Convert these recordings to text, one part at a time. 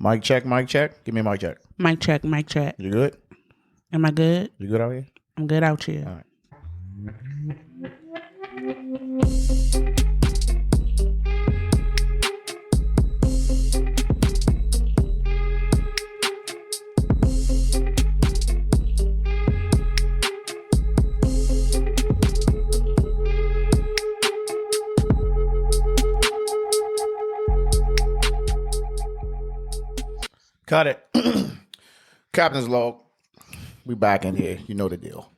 Mic check, mic check. Give me a mic check. Mic check, mic check. You good? Am I good? You good out here? I'm good out here. All right. Cut it. Captain's log. We back in here. You know the deal.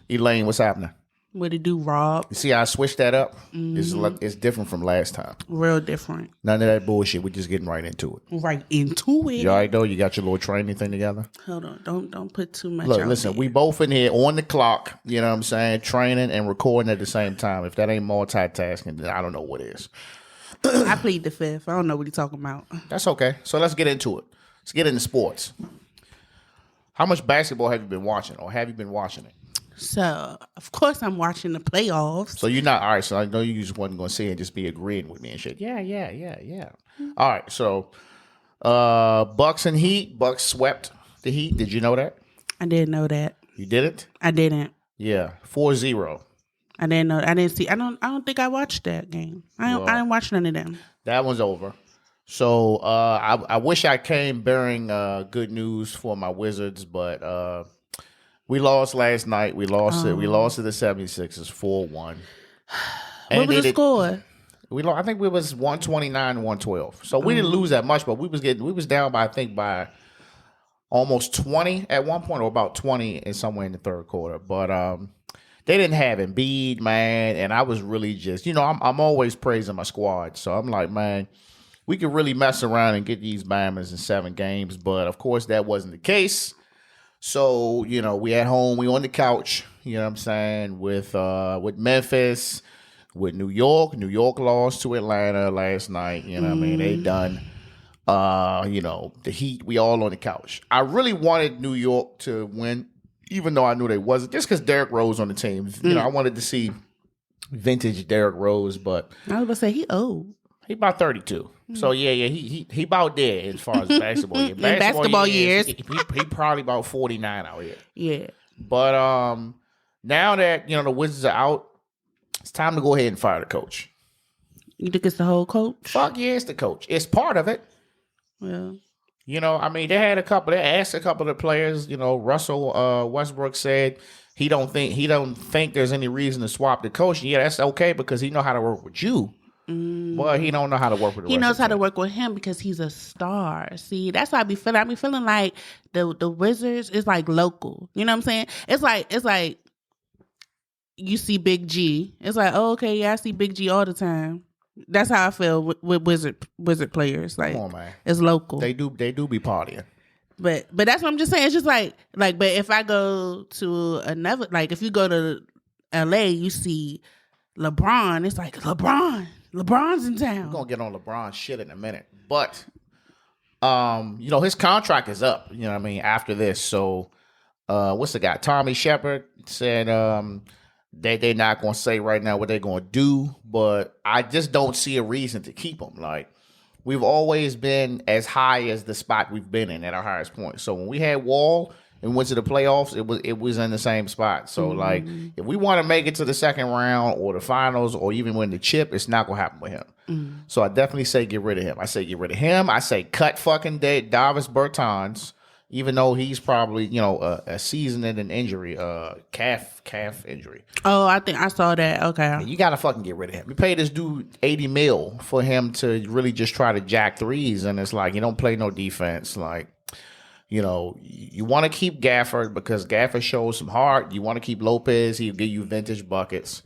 Elaine, what's happening? What it do, Rob? You see how I switched that up? It's different from last time. Real different. None of that bullshit. We're just getting right into it. Right into it. You all right, though? You got your little training thing together? Hold on. Don't put too much Look, out listen, there. we both in here on the clock, you know what I'm saying, training and recording at the same time. If that ain't multitasking, then I don't know what is. I plead the fifth. I don't know what he's talking about. That's okay. So let's get into it. Let's get into sports. How much basketball have you been watching, or have you been watching it? So, of course, I'm watching the playoffs. So you're not, all right, so I know you just wasn't going to sit here and just be agreeing with me and shit. Yeah. All right, so Bucks and Heat. Bucks swept the Heat. Did you know that? I didn't know that. You didn't? I didn't. Yeah, 4-0. I didn't know. I didn't see. I don't think I watched that game. I didn't watch none of them. That one's over. So I wish I came bearing good news for my Wizards, but we lost last night. We lost it. We lost to the 76ers 4-1. What was the score? I think we was 129-112. So we didn't lose that much, but we was down by, I think, by almost 20 at one point, or about 20 and somewhere in the third quarter. But they didn't have Embiid, man, and I was really just, I'm always praising my squad. So I'm like, man, we could really mess around and get these Bammers in 7 games, but of course that wasn't the case. So, we at home, we on the couch, you know what I'm saying, with Memphis, with New York. New York lost to Atlanta last night, you know what I mean? They done. The Heat, we all on the couch. I really wanted New York to win, even though I knew they wasn't, just because Derrick Rose on the team. I wanted to see vintage Derrick Rose, but I was about to say he old. He about 32. So, he about there as far as basketball. In basketball years. He probably about 49 out here. Yeah. But now that, the Wizards are out, it's time to go ahead and fire the coach. You think it's the whole coach? Fuck yeah, it's the coach. It's part of it. Well. They asked a couple of players, Russell Westbrook said he don't think there's any reason to swap the coach. Yeah, that's okay because he know how to work with you. Well, he don't know how to work with the He rest knows of the how to team. work with him because he's a star. See, that's how I be feeling. I be feeling like the Wizards is like local. You know what I'm saying? It's like you see Big G. It's like, oh, okay, yeah, I see Big G all the time. That's how I feel with Wizard players. Like, come on, man. It's local. They do be partying. But that's what I'm just saying. It's just like, but if I go to another, like if you go to LA, you see LeBron. It's like LeBron's in town. We're gonna get on LeBron shit in a minute, but his contract is up. You know what I mean? After this, so what's the guy? Tommy Shepard said they're not gonna say right now what they're gonna do, but I just don't see a reason to keep him. Like, we've always been as high as the spot we've been in at our highest point. So when we had Wall and went to the playoffs, it was in the same spot. So like, if we want to make it to the second round or the finals or even win the chip, it's not gonna happen with him. So I definitely say get rid of him. I say get rid of him. I say cut fucking Davis Bertans, even though he's probably a season-ending injury, calf injury. Oh, I think I saw that. Okay, you gotta fucking get rid of him. You pay this dude $80 million for him to really just try to jack threes, and it's like you don't play no defense. Like, you want to keep Gafford because Gafford shows some heart. You want to keep Lopez; he'll give you vintage buckets.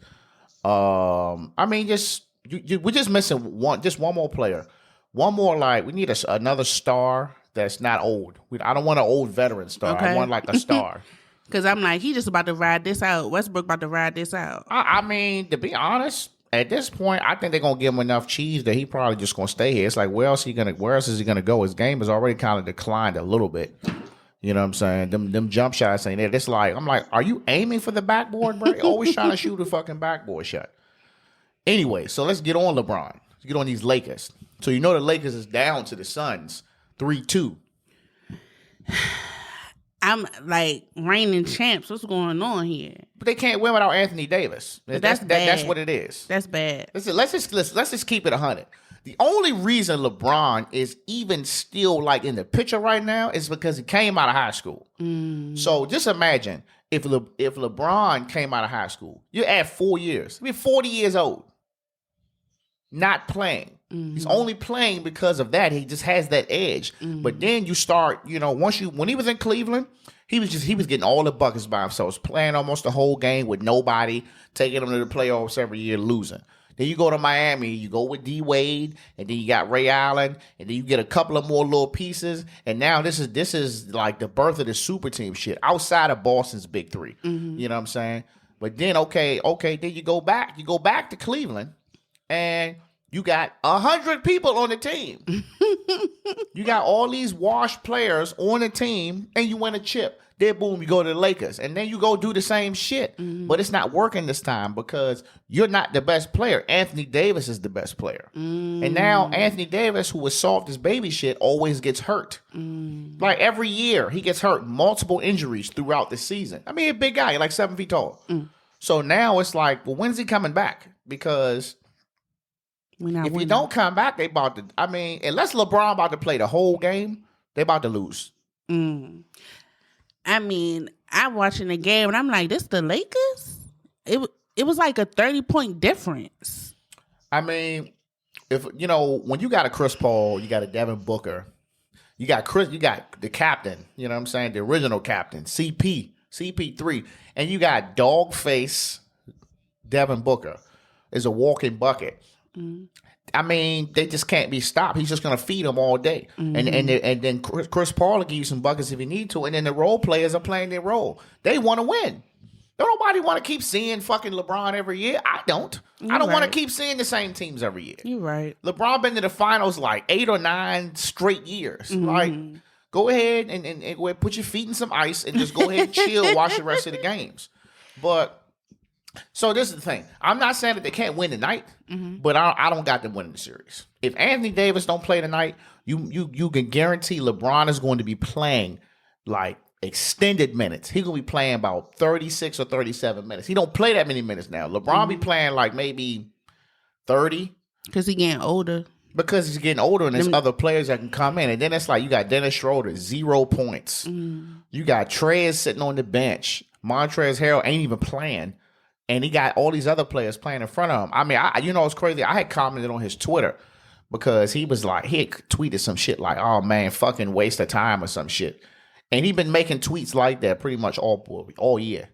We're just missing one more player, one more. Like, we need another star that's not old. I don't want an old veteran star. Okay. I want like a star. Because I'm like, he just about to ride this out. Westbrook about to ride this out. I mean, to be honest, at this point, I think they're gonna give him enough cheese that he probably just gonna stay here. It's like, where else is he gonna go? His game has already kind of declined a little bit. You know what I'm saying? Them jump shots ain't there. It's like, I'm like, are you aiming for the backboard, bro? You're always trying to shoot a fucking backboard shot. Anyway, so let's get on LeBron. Let's get on these Lakers. So the Lakers is down to the Suns 3-2. I'm like reigning champs. What's going on here? But they can't win without Anthony Davis. But that's bad. That's what it is. That's bad. Listen, let's just keep it 100. The only reason LeBron is even still like in the picture right now is because he came out of high school. So just imagine if LeBron came out of high school, you add 4 years. He'd be 40 years old, not playing. He's only playing because of that. He just has that edge. But then you start, when he was in Cleveland, he was getting all the buckets by himself. He was playing almost the whole game with nobody, taking them to the playoffs every year, losing. Then you go to Miami, you go with D Wade, and then you got Ray Allen, and then you get a couple of more little pieces. And now this is like the birth of the super team shit outside of Boston's big three. You know what I'm saying? But then okay, then you go back to Cleveland, and you got 100 people on the team. You got all these washed players on the team, and you win a chip. Then boom, you go to the Lakers, and then you go do the same shit. But it's not working this time because you're not the best player. Anthony Davis is the best player. And now Anthony Davis, who was soft as baby shit, always gets hurt. Like every year, he gets hurt. Multiple injuries throughout the season. I mean, a big guy, like 7 feet tall. So now it's like, well, when's he coming back? Because if you don't come back, they about to. I mean, unless LeBron about to play the whole game, they about to lose. I mean, I'm watching the game and I'm like, this the Lakers? It was like a 30-point difference. I mean, when you got a Chris Paul, you got a Devin Booker, you got the captain, you know what I'm saying, the original captain, CP3, and you got dog face Devin Booker is a walking bucket. I mean, they just can't be stopped. He's just going to feed them all day. And then Chris Paul will give you some buckets if you need to. And then the role players are playing their role. They want to win. Don't nobody want to keep seeing fucking LeBron every year. I don't. I don't want to keep seeing the same teams every year. You're right. LeBron been to the finals like 8 or 9 straight years. Like, go ahead and put your feet in some ice and just go ahead and chill, watch the rest of the games. But so this is the thing. I'm not saying that they can't win tonight, but I don't got them winning the series. If Anthony Davis don't play tonight, you can guarantee LeBron is going to be playing like extended minutes. He's going to be playing about 36 or 37 minutes. He don't play that many minutes now. LeBron be playing like maybe 30. Because he's getting older. Because he's getting older and there's other players that can come in. And then it's like you got Dennis Schroeder, 0 points. You got Trez sitting on the bench. Montrezl Harrell ain't even playing. And he got all these other players playing in front of him. I mean, it's crazy. I had commented on his Twitter because he was like, he had tweeted some shit like, oh man, fucking waste of time or some shit. And he been making tweets like that pretty much all year.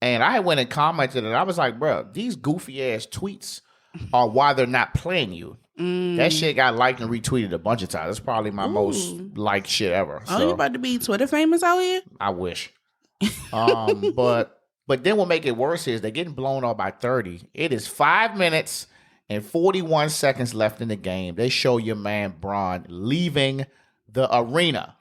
And I went and commented and I was like, bro, these goofy ass tweets are why they're not playing you. That shit got liked and retweeted a bunch of times. It's probably my most liked shit ever. Oh, you about to be Twitter famous out here? I wish. But then what make it worse is they're getting blown out by 30. It is 5 minutes and 41 seconds left in the game. They show your man Bron leaving the arena.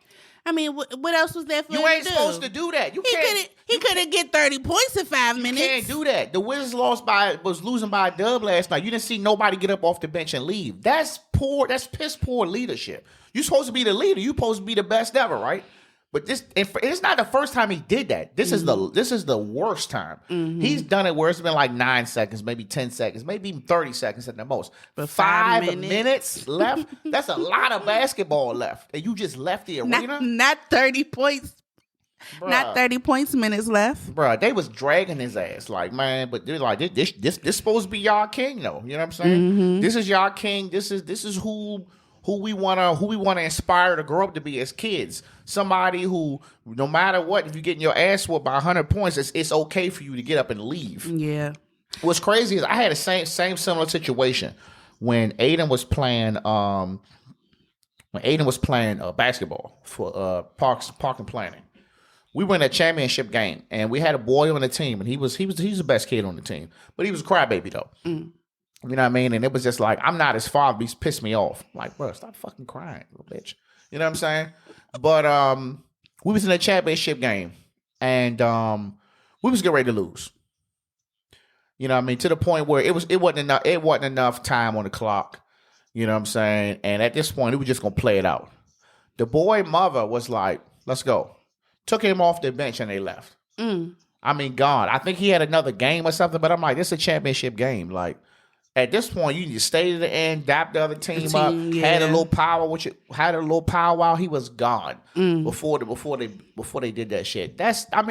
I mean, what else was there for him You ain't to do? supposed to do that. He couldn't get 30 points in 5 minutes. You can't do that. The Wizards was losing by a dub last night. You didn't see nobody get up off the bench and leave. That's poor. That's piss poor leadership. You're supposed to be the leader. You're supposed to be the best ever, right? But it's not the first time he did that. This is the worst time. He's done it where it's been like 9 seconds, maybe 10 seconds, maybe even 30 seconds at the most. But 5 minutes left? That's a lot of basketball left. And you just left the arena? Not 30 points. Bruh. Not 30 points minutes left. Bruh, they was dragging his ass. Like, man, but they're like, this supposed to be y'all king, though. You know what I'm saying? This is y'all king. This is who we wanna inspire to grow up to be as kids. Somebody who, no matter what, if you're getting your ass whooped by 100 points, it's okay for you to get up and leave. Yeah. What's crazy is I had the same similar situation when Aiden was playing basketball for Park and Planning. We were in a championship game and we had a boy on the team and he's the best kid on the team, but he was a crybaby though. You know what I mean? And it was just like, I'm not his father. He's pissed me off. I'm like, bro, stop fucking crying, little bitch. You know what I'm saying? But we was in a championship game, and we was getting ready to lose. You know what I mean? To the point where it wasn't enough time on the clock. You know what I'm saying? And at this point, we were just gonna play it out. The boy mother was like, let's go. Took him off the bench and they left. I mean, gone. I think he had another game or something, but I'm like, this is a championship game. Like, at this point, you need to stay to the end, dap the other team up, had a little power, while he was gone before they did that shit. That's a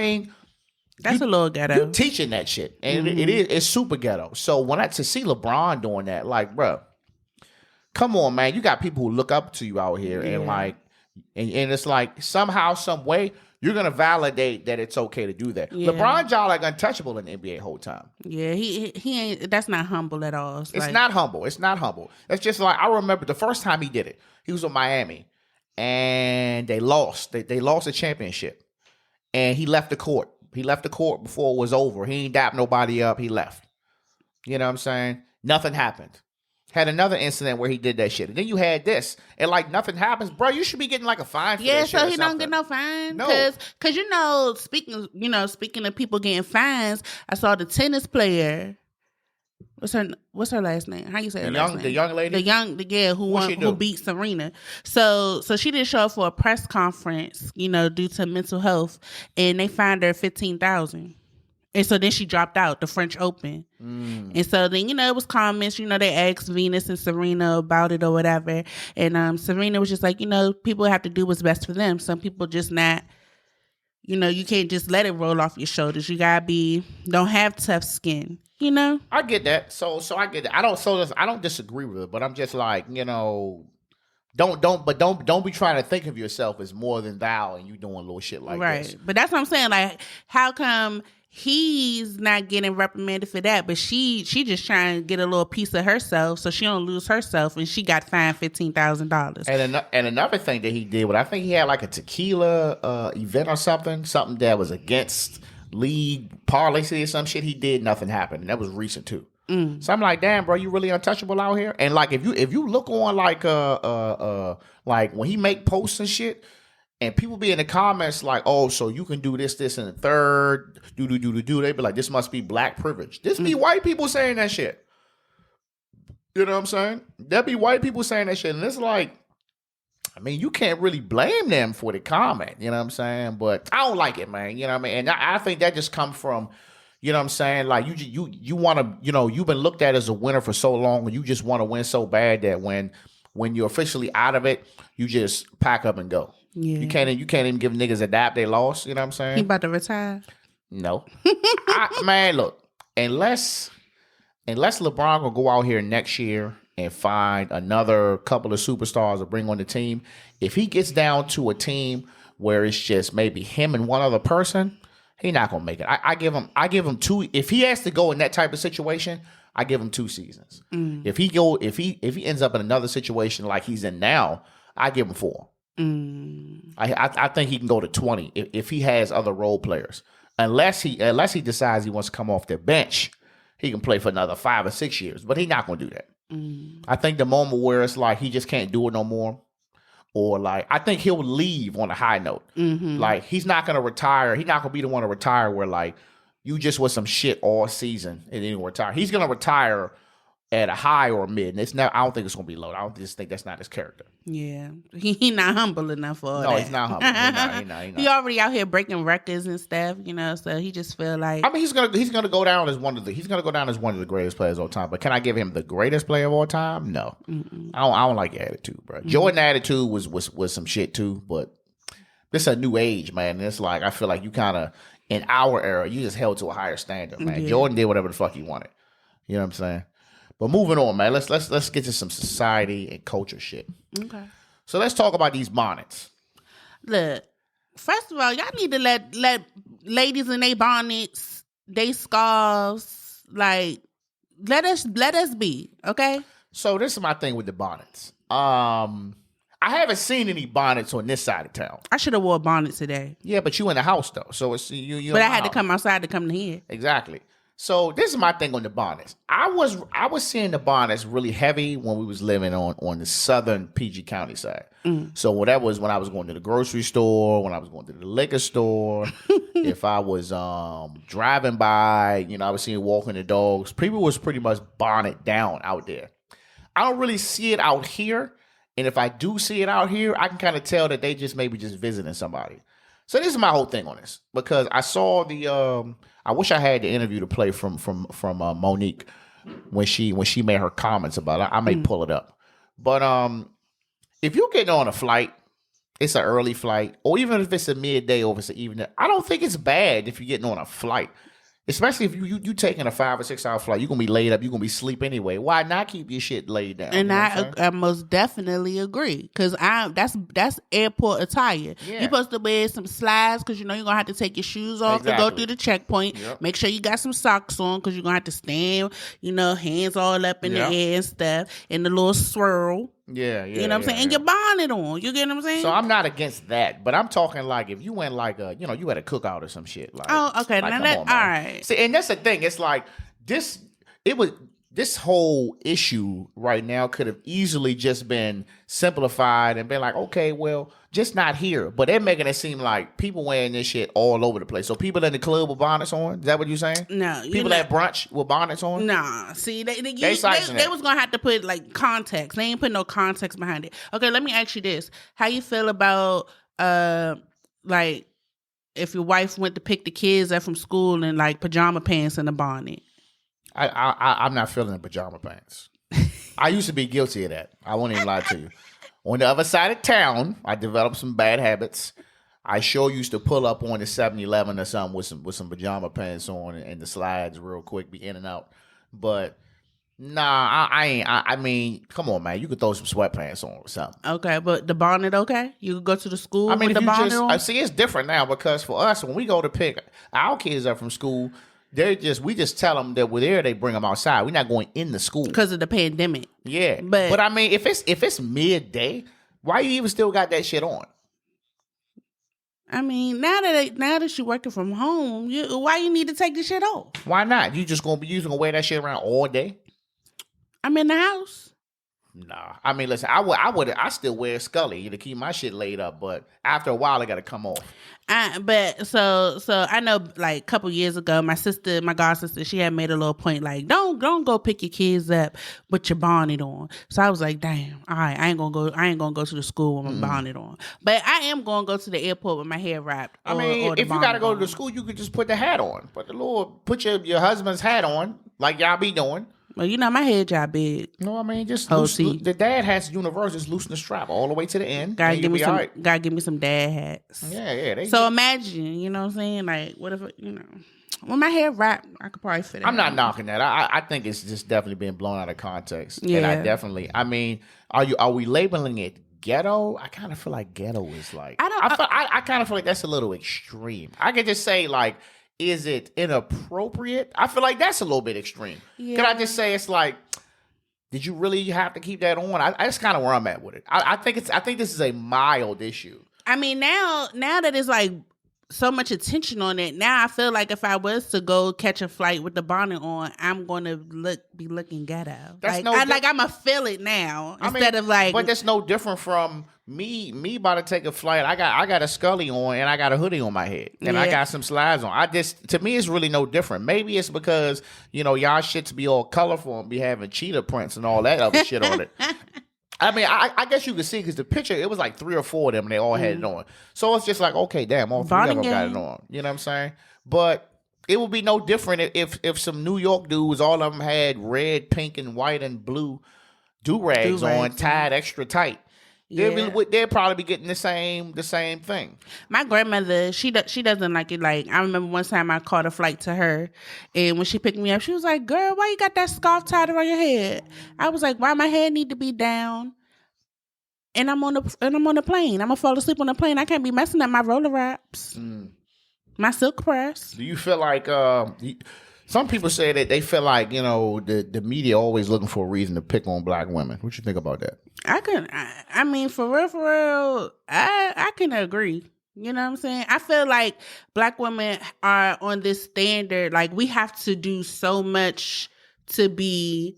little ghetto. You teaching that shit, and it's super ghetto. So to see LeBron doing that, like, bro, come on, man, you got people who look up to you out here, and like, and it's like somehow, some way, you're gonna validate that it's okay to do that. Yeah. LeBron y'all like untouchable in the NBA whole time. Yeah, he ain't. That's not humble at all. It's not humble. It's not humble. It's just like, I remember the first time he did it. He was with Miami, and they lost. They lost the championship, and he left the court. He left the court before it was over. He ain't dap nobody up. He left. You know what I'm saying? Nothing happened. Had another incident where he did that shit. And then you had this. And like nothing happens. Bro, you should be getting like a fine for that shit. Yeah, so he don't get no fine. No. Cause speaking of people getting fines, I saw the tennis player. What's her last name? How you say her last name? The young lady? Who beat Serena. So she didn't show up for a press conference, due to mental health, and they fined her $15,000. And so then she dropped out the French Open. And so then, it was comments, they asked Venus and Serena about it or whatever. And Serena was just like, people have to do what's best for them. Some people just not, you can't just let it roll off your shoulders. You gotta don't have tough skin, I get that. So I get it. I don't disagree with it, but I'm just like, don't be trying to think of yourself as more than thou and you doing little shit like this. Right. But that's what I'm saying. Like, how come he's not getting reprimanded for that, but she just trying to get a little piece of herself so she don't lose herself, and she got fined $15,000. And another thing that he did, I think he had like a tequila event or something that was against league policy or some shit. He did, nothing happened, and that was recent too. So I'm like, damn, bro, you really untouchable out here. And like, if you look on like when he make posts and shit, and people be in the comments like, oh, so you can do this, and the third, do. They be like, this must be black privilege. This be white people saying that shit. You know what I'm saying? There be white people saying that shit. And it's like, I mean, you can't really blame them for the comment. You know what I'm saying? But I don't like it, man. You know what I mean? And I think that just comes from, you know what I'm saying? Like, you want to, you've been looked at as a winner for so long, and you just want to win so bad that when you're officially out of it, you just pack up and go. Yeah. You can't even give niggas a dap they lost. You know what I'm saying? He about to retire? No. Man, look, unless LeBron will go out here next year and find another couple of superstars to bring on the team, if he gets down to a team where it's just maybe him and one other person, he not gonna make it. I give him two. If he has to go in that type of situation, I give him 2 seasons. If he ends up in another situation like he's in now, I give him 4. I think he can go to 20 if he has other role players. Unless he decides he wants to come off the bench, he can play for another 5 or 6 years. But he's not going to do that. I think the moment where it's like he just can't do it no more, or like I think he'll leave on a high note. Like he's not going to retire. He's not going to be the one to retire where like you just was some shit all season and then you retire. He's going to retire at a high or a mid. And I don't think it's going to be low. I don't just think that's not his character. Yeah. He not humble enough for all that. No, he's not humble. He not. He already out here breaking records and stuff, so he just feel like, I mean, he's gonna go down as one of the greatest players of all time. But can I give him the greatest player of all time? No. I don't like your attitude, bro. Jordan attitude was some shit too, but this is a new age, man. And it's like I feel like you kind of in our era, you just held to a higher standard, man. Yeah. Jordan did whatever the fuck he wanted. You know what I'm saying? But moving on, man. Let's get to some society and culture shit. Okay. So let's talk about these bonnets. Look, first of all, y'all need to let ladies in their bonnets, they scarves, like let us be, okay? So this is my thing with the bonnets. I haven't seen any bonnets on this side of town. I should have wore a bonnet today. Yeah, but you in the house though, so it's you. But I had to come outside to come to here. Exactly. So this is my thing on the bonnets. I was seeing the bonnets really heavy when we was living on the southern PG County side. So that was when I was going to the grocery store, when I was going to the liquor store, if I was driving by, I was seeing walking the dogs. People was pretty much bonnet down out there. I don't really see it out here And if I do see it out here, I can kind of tell that they just maybe just visiting somebody. So this is my whole thing on this, because I saw the I wish I had the interview to play from Monique when she made her comments about it. I may pull it up. But if you're getting on a flight, it's an early flight, or even if it's a midday or if it's an evening, I don't think it's bad if you're getting on a flight. Especially if you taking a 5 or 6 hour flight, you're gonna be laid up. You're gonna be asleep anyway. Why not keep your shit laid down? And I most definitely agree, because that's airport attire. Yeah. You're supposed to wear some slides because you're gonna have to take your shoes off to go through the checkpoint. Yep. Make sure you got some socks on because you're gonna have to stand, hands all up in the air and stuff, and the little swirl. Yeah. You know what I'm saying? And your bonnet on. You get what I'm saying? So I'm not against that, but I'm talking like if you went like you had a cookout or some shit. Like, oh, okay. Like, now all right. See, and that's the thing. It's like this whole issue right now could have easily just been simplified and been like, okay, well, just not here. But they're making it seem like people wearing this shit all over the place. So people in the club with bonnets on? Is that what you're saying? No. People at brunch with bonnets on? Nah. See, they was gonna have to put like context. They ain't put no context behind it. Okay, let me ask you this: how you feel about like if your wife went to pick the kids up from school in like pajama pants and a bonnet? I'm not feeling the pajama pants. I used to be guilty of that. I won't even lie to you. On the other side of town, I developed some bad habits. I sure used to pull up on the 7-Eleven or something with some pajama pants on and the slides real quick, be in and out. But nah, I ain't. I mean, come on, man. You could throw some sweatpants on or something. Okay, but the bonnet, okay? You could go to the school with the bonnet on? I see it's different now, because for us, when we go to pick our kids up from school, we just tell them that we're there. They bring them outside. We're not going in the school because of the pandemic. Yeah, but I mean, if it's midday, why you even still got that shit on? I mean, now that you're working from home, why you need to take this shit off? Why not? You gonna wear that shit around all day? I'm in the house. Nah, I mean, listen, I still wear Scully to keep my shit laid up, but after a while, it got to come off. But so I know, like a couple years ago, my god sister, she had made a little point, like, don't go pick your kids up with your bonnet on. So I was like, damn, all right, I ain't gonna go to the school with my bonnet on, but I am gonna go to the airport with my hair wrapped. I mean, if you gotta go to the school, you could just put the hat on. Put your husband's hat on, like y'all be doing. Well, my head job big. No, I mean, just the dad has universal. Just loosen the strap all the way to the end. Gotta give me some dad hats. Yeah. So imagine, you know what I'm saying? Like, what if, with my hair wrapped, I could probably fit it. I'm not knocking that. I think it's just definitely being blown out of context. Yeah. And I mean, are we labeling it ghetto? I kind of feel like ghetto is like, I kind of feel like that's a little extreme. I could just say like, is it inappropriate? I feel like that's a little bit extreme. Yeah. Can I just say it's like, did you really have to keep that on? That's kind of where I'm at with it. I think this is a mild issue. I mean, now that it's like so much attention on it, now I feel like if I was to go catch a flight with the bonnet on, I'm going to be looking ghetto. I'm going to feel it now instead of like. But that's no different from me about to take a flight. I got a Scully on and I got a hoodie on my head and I got some slides on. To me, it's really no different. Maybe it's because y'all shits be all colorful and be having cheetah prints and all that other shit on it. I mean, I guess you could see because the picture, it was like 3 or 4 of them and they all had it on. So it's just like, okay, damn, all 3 of them got it on. You know what I'm saying? But it would be no different if some New York dudes, all of them had red, pink, and white and blue do-rags on, tied extra tight. Yeah. They'll probably be getting the same thing. My grandmother, she doesn't like it. Like, I remember one time I caught a flight to her, and when she picked me up, she was like, "Girl, why you got that scarf tied around your head?" I was like, "Why my head need to be down? And I'm on the plane. I'm gonna fall asleep on the plane. I can't be messing up my roller wraps, my silk press." Do you feel like some people say that they feel like the media always looking for a reason to pick on black women? What you think about that? I mean, for real, I can agree. You know what I'm saying? I feel like black women are on this standard. Like, we have to do so much to be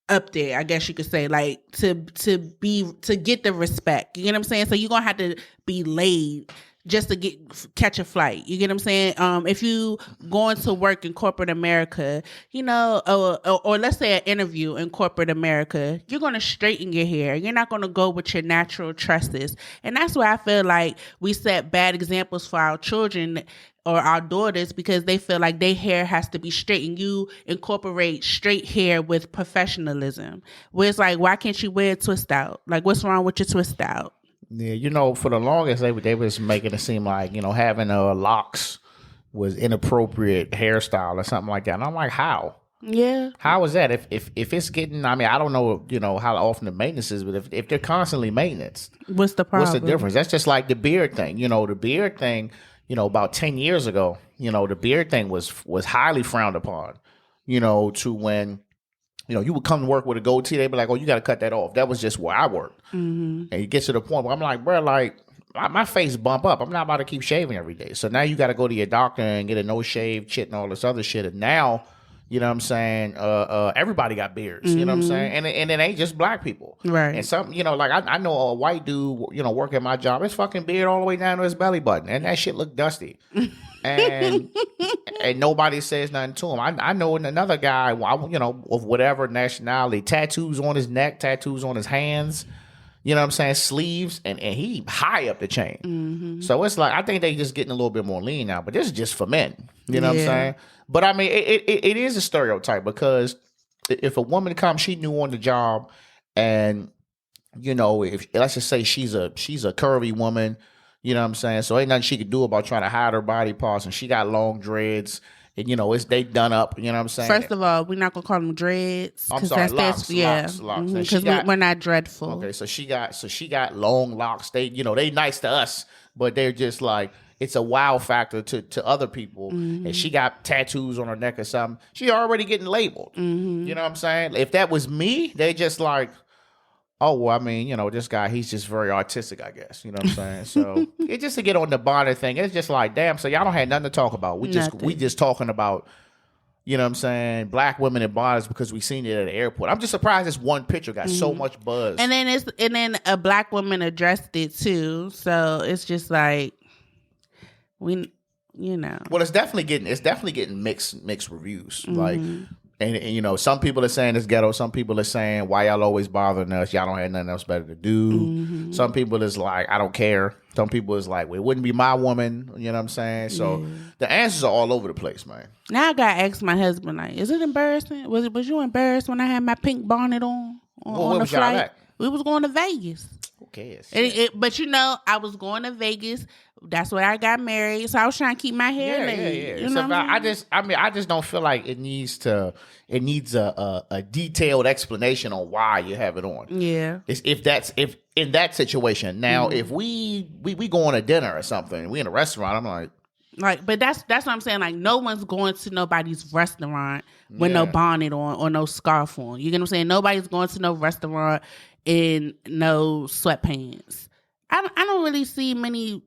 up there, I guess you could say, like to get the respect. You know what I'm saying? So you're gonna have to be laid. just to catch a flight. You get what I'm saying? If you going to work in corporate America, you know, or let's say an interview in corporate America, you're going to straighten your hair. You're not going to go with your natural tresses. And that's why I feel like we set bad examples for our children or our daughters, because they feel like their hair has to be straight, and you incorporate straight hair with professionalism. Where it's like, why can't you wear a twist out? Like, what's wrong with your twist out? Yeah, you know, for the longest, they was making it seem like, you know, having locks was inappropriate hairstyle or something like that. And I'm like, how? Yeah. How is that? If it's getting, I mean, I don't know, you know, how often the maintenance is, but if they're constantly maintenance, what's the problem? What's the difference? That's just like the beard thing. You know, the beard thing, you know, about 10 years ago, you know, the beard thing was highly frowned upon, you know, to when, you know, you would come to work with a goatee, they'd be like, oh, you got to cut that off. That was just where I worked. Mm-hmm. And it gets to the point where I'm like, bro, like, my face bump up. I'm not about to keep shaving every day. So now you got to go to your doctor and get a no shave chit and all this other shit. And now, you know what I'm saying, everybody got beards. Mm-hmm. You know what I'm saying? And it ain't just black people. Right. And some, you know, like I know a white dude, you know, working my job, his fucking beard all the way down to his belly button. And that shit look dusty. And nobody says nothing to him. I know another guy, you know, of whatever nationality, tattoos on his neck, tattoos on his hands, you know what I'm saying, sleeves, and he high up the chain. Mm-hmm. So it's like, I think they just getting a little bit more lean now, but this is just for men. You know what I'm saying? But I mean, it is a stereotype, because if a woman comes, she new on the job, and, you know, if let's just say she's a curvy woman, you know what I'm saying? So ain't nothing she could do about trying to hide her body parts, and she got long dreads, and, you know, they done up, you know what I'm saying? First of all, we're not going to call them dreads. I'm sorry, locks. Because we're not dreadful. Okay, so she got long locks. They, you know, they nice to us, but they're just like, it's a wow factor to other people. Mm-hmm. And she got tattoos on her neck or something. She already getting labeled. Mm-hmm. You know what I'm saying? If that was me, they just like, oh, well, I mean, you know, this guy, he's just very artistic, I guess. You know what I'm saying? So it's just to get on the bonnet thing. It's just like, damn, so y'all don't have nothing to talk about. We just talking about, you know what I'm saying, black women in bonnets because we seen it at the airport. I'm just surprised this one picture got so much buzz. And then a black woman addressed it too. So it's just like, we, you know. Well, it's definitely getting mixed reviews. Mm-hmm. Like, and you know, some people are saying it's ghetto. Some people are saying, why y'all always bothering us? Y'all don't have nothing else better to do. Mm-hmm. Some people is like, I don't care. Some people is like, well, it wouldn't be my woman. You know what I'm saying? So the answers are all over the place, man. Now I gotta ask my husband, like, is it embarrassing? Was you embarrassed when I had my pink bonnet on the flight? We was going to Vegas. Who cares? But you know, I was going to Vegas. That's where I got married. So I was trying to keep my hair laid. Yeah. You know I just don't feel like it needs a detailed explanation on why you have it on. Yeah. If in that situation. Now, if we go on a dinner or something, we in a restaurant, I'm like, but that's what I'm saying. Like, no one's going to nobody's restaurant with no bonnet on or no scarf on. You get what I'm saying? Nobody's going to no restaurant in no sweatpants. I don't really see many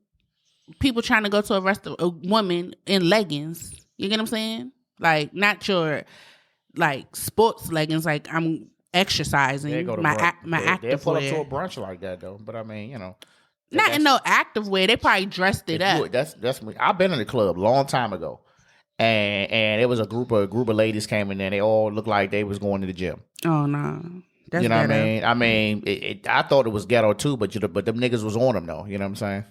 people trying to go to a woman in leggings. You get what I'm saying? Like, not your like sports leggings. Like, I'm exercising my active They'll pull up wear. to a brunch like that though. But I mean, you know. Not in no active wear. They probably dressed it up. That's me. I've been in the club a long time ago, and it was a group of ladies came in there. They all looked like they was going to the gym. Oh no, that's you know ghetto. What I mean? I mean, I thought it was ghetto too, but them niggas was on them though. You know what I'm saying?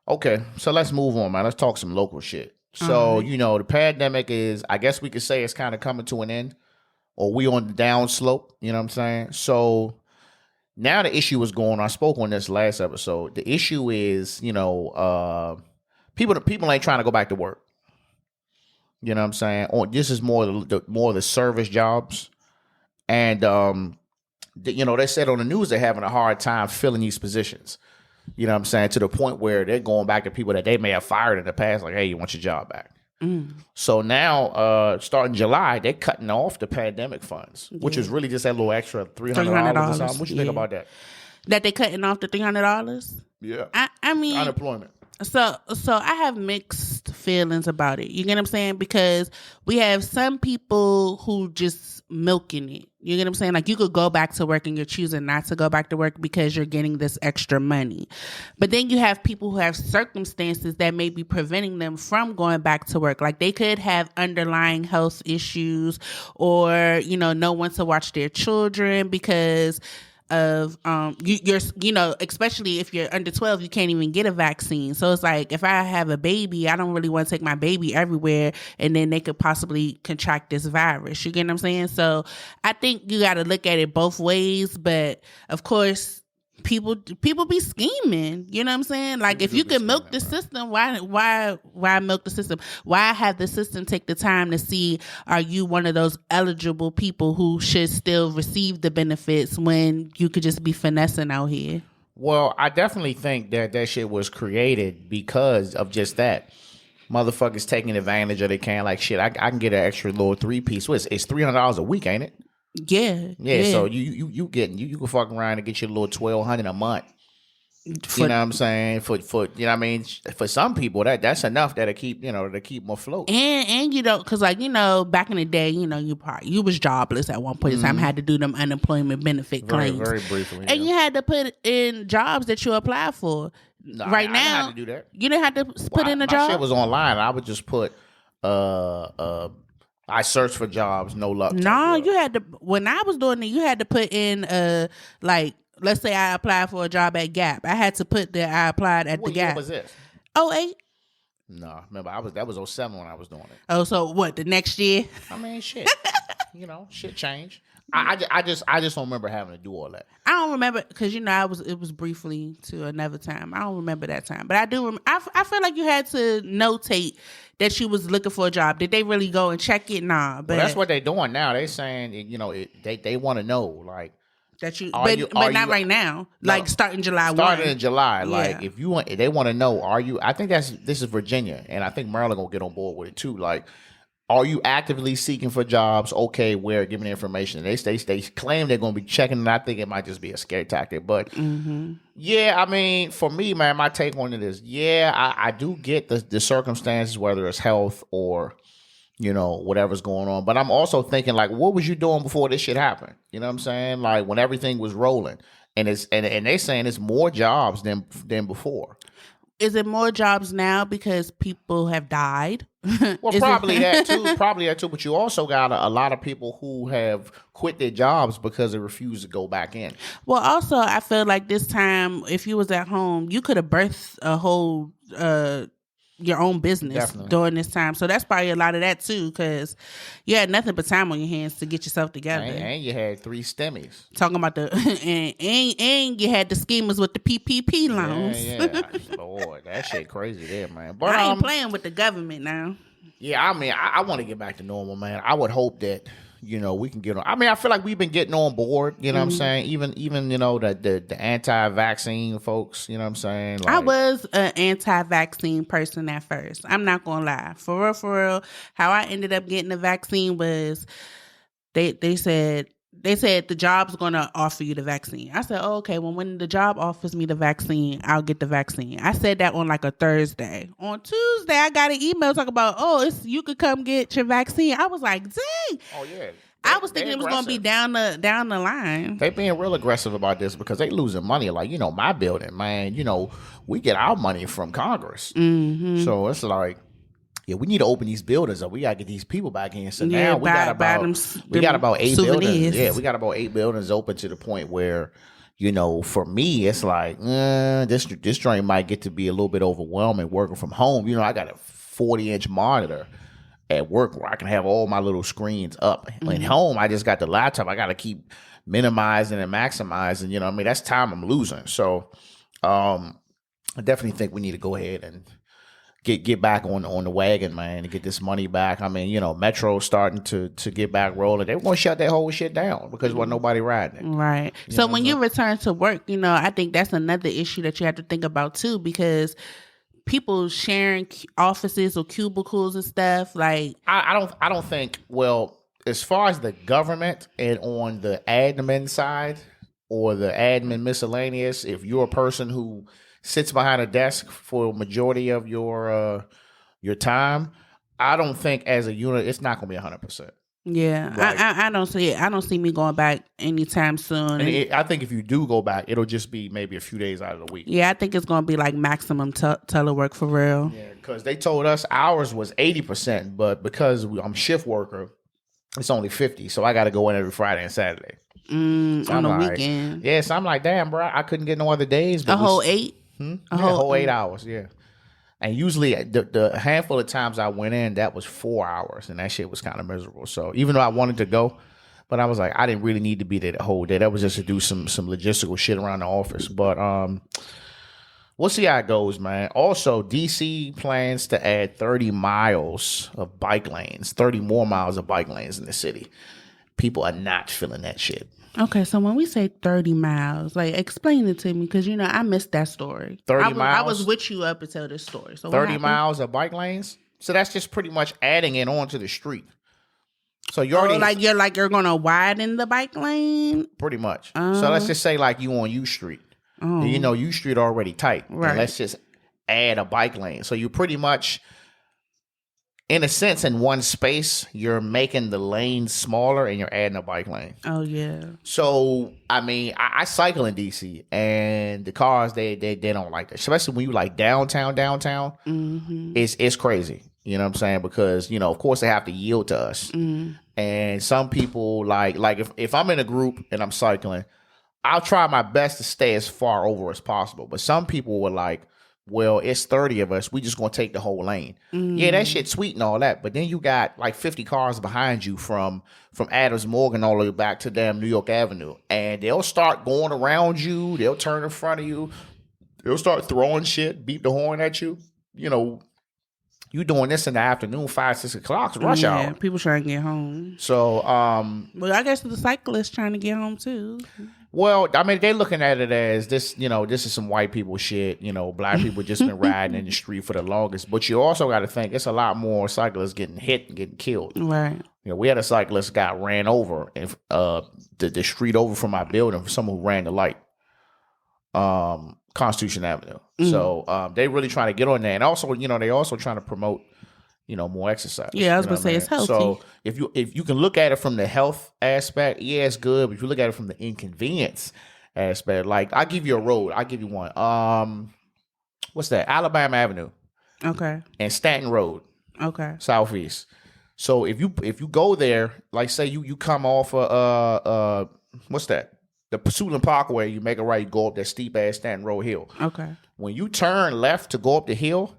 Okay, so let's move on, man. Let's talk some local shit. So you know, the pandemic is, I guess we could say, it's kind of coming to an end, or we on the down slope. You know what I'm saying? So. Now the issue is going on. I spoke on this last episode. The issue is, you know, people ain't trying to go back to work. You know what I'm saying? This is more the service jobs, and you know, they said on the news they're having a hard time filling these positions. You know what I'm saying? To the point where they're going back to people that they may have fired in the past, like, hey, you want your job back? So now, starting July, they're cutting off the pandemic funds, which is really just that little extra $300 or something. What you think about that? That they cutting off the $300? Yeah. I mean, unemployment. So I have mixed feelings about it. You get what I'm saying? Because we have some people who just milking it. You get what I'm saying? Like, you could go back to work and you're choosing not to go back to work because you're getting this extra money. But then you have people who have circumstances that may be preventing them from going back to work. Like, they could have underlying health issues, or, you know, no one to watch their children because of you're especially if you're under 12, you can't even get a vaccine. So it's like, if I have a baby, I don't really want to take my baby everywhere, and then they could possibly contract this virus. You get what I'm saying? So I think you got to look at it both ways. But of course, people be scheming. You know what I'm saying? Like, if you could milk the system, why milk the system? Why have the system take the time to see, are you one of those eligible people who should still receive the benefits, when you could just be finessing out here? Well, I definitely think that shit was created because of just that. Motherfuckers taking advantage of they can. Like, shit, I can get an extra little 3-piece. It's $300 a week, ain't it? Yeah. So you can fuck around and get your little $1,200 a month. You know what I'm saying? For you know what I mean? For some people that's enough that'll keep them afloat. And you know, because, like, you know, back in the day, you know, you was jobless at one point in time, had to do them unemployment benefit claims. Very briefly. And you had to put in jobs that you applied for. No, now, I didn't have to do that. You didn't have to put in a job? My shit was online. I would just put I searched for jobs, no luck. No, you had to. When I was doing it, you had to put in like, let's say I applied for a job at Gap. I had to put that I applied at the Gap. What was this? 08? No, remember that was 07 when I was doing it. Oh, so what? The next year? I mean, shit. You know, shit changed. I just don't remember having to do all that. I don't remember, because, you know, it was briefly to another time. I don't remember that time, but I do. I feel like you had to notate that she was looking for a job. Did they really go and check it? Nah, but that's what they're doing now. They saying, you know, they want to know, like, that you, but not right now. No, like, starting July 1. Starting in July, like, if you want, they want to know, are you? I think this is Virginia, and I think Maryland gonna get on board with it too. Like, are you actively seeking for jobs? Okay, where? Give me the information. They claim they're going to be checking, and I think it might just be a scare tactic. But yeah, I mean, for me, man, my take on it is, I do get the circumstances, whether it's health or, you know, whatever's going on. But I'm also thinking, like, what was you doing before this shit happened? You know what I'm saying? Like, when everything was rolling, and they saying it's more jobs than before. Is it more jobs now because people have died? Well, probably that too. But you also got a lot of people who have quit their jobs because they refuse to go back in. Well, also, I feel like this time, if you was at home, you could have birthed a whole your own business during this time. So that's probably a lot of that too, because you had nothing but time on your hands to get yourself together. And you had 3 STEMIs. Talking about the and you had the schemers with the PPP loans. Yeah. Lord, that shit crazy there, man. But I ain't playing with the government now. Yeah, I mean, I want to get back to normal, man. I would hope that, you know, we can get on. I mean, I feel like we've been getting on board, you know what I'm saying? Even you know, the anti-vaccine folks, you know what I'm saying? Like, I was an anti-vaccine person at first. I'm not going to lie. For real, how I ended up getting the vaccine was they said the job's going to offer you the vaccine. I said, oh, okay, well, when the job offers me the vaccine, I'll get the vaccine. I said that on like a Thursday. On Tuesday, I got an email talking about, you could come get your vaccine. I was like, dang. Oh, yeah. I was thinking it was going to be down the line. They being real aggressive about this because they losing money. Like, you know, my building, man, you know, we get our money from Congress. Mm-hmm. So it's like, yeah, we need to open these buildings up. We gotta get these people back in. So now we got about 8 buildings. Yeah, we got about 8 buildings open to the point where, you know, for me, it's like this joint might get to be a little bit overwhelming working from home. You know, I got a 40-inch monitor at work where I can have all my little screens up. Mm-hmm. At home, I just got the laptop. I got to keep minimizing and maximizing. You know what I mean? That's time I'm losing. So I definitely think we need to go ahead and get back on the wagon, man, and get this money back. I mean, you know, Metro's starting to get back rolling. They want to shut that whole shit down because wasn't nobody riding it. Right. So when you return to work, you know, I think that's another issue that you have to think about too, because people sharing offices or cubicles and stuff, like I don't think, well, as far as the government and on the admin side or the admin miscellaneous, if you're a person who sits behind a desk for a majority of your your time, I don't think as a unit it's not going to be 100%. Yeah, like, I don't see it. I don't see me going back anytime soon. And I think if you do go back, it'll just be maybe a few days out of the week. Yeah, I think it's going to be like maximum telework for real. Yeah, because they told us ours was 80%, but because I'm shift worker, it's only 50. So I got to go in every Friday and Saturday. So on the weekend. Yeah, so I'm like, damn, bro, I couldn't get no other days. But a whole 8? A whole 8 hours, yeah. And usually the handful of times I went in, that was 4 hours. And that shit was kind of miserable. So even though I wanted to go, but I was like, I didn't really need to be there the whole day. That was just to do some logistical shit around the office. But we'll see how it goes, man. Also, DC plans to add 30 miles of bike lanes, 30 more miles of bike lanes in the city. People are not feeling that shit. Okay, so when we say 30 miles, like, explain it to me, because, I missed that story. 30 miles? I was with you up until this story. So 30 miles of bike lanes? So that's just pretty much adding it onto the street. So you already... you're going to widen the bike lane? Pretty much. So let's just say like you on U Street. U Street already tight. Right. And let's just add a bike lane. So you pretty much... In a sense, in one space, you're making the lane smaller and you're adding a bike lane. Oh, yeah. So, I mean, I cycle in D.C. and the cars, they don't like that. Especially when you like downtown, it's crazy. You know what I'm saying? Because, of course, they have to yield to us. And some people, like if I'm in a group and I'm cycling, I'll try my best to stay as far over as possible. But some people were like, well, it's 30 of us. We just going to take the whole lane. Yeah, that shit's sweet and all that. But then you got like 50 cars behind you from Adams Morgan all the way back to damn New York Avenue. And they'll start going around you. They'll turn in front of you. They'll start throwing shit, beep the horn at you. You doing this in the afternoon, 5, 6 o'clock, rush hour. People trying to get home. So, well, I guess the cyclists trying to get home too. Well, I mean, they're looking at it as this, this is some white people shit. Black people just been riding in the street for the longest. But you also got to think it's a lot more cyclists getting hit and getting killed. Right. We had a cyclist got ran over in the street over from my building for someone who ran the light. Constitution Avenue. So they really trying to get on there. And also, they also trying to promote, more exercise. Yeah, I was going to say it's healthy. So if you can look at it from the health aspect, yeah, it's good. But if you look at it from the inconvenience aspect, like I'll give you a road. I'll give you one. What's that? Alabama Avenue. Okay. And Stanton Road. Okay. Southeast. So if you go there, like say you come off what's that? The Pursuit Parkway, you make a right, you go up that steep ass Stanton Road hill. Okay. When you turn left to go up the hill,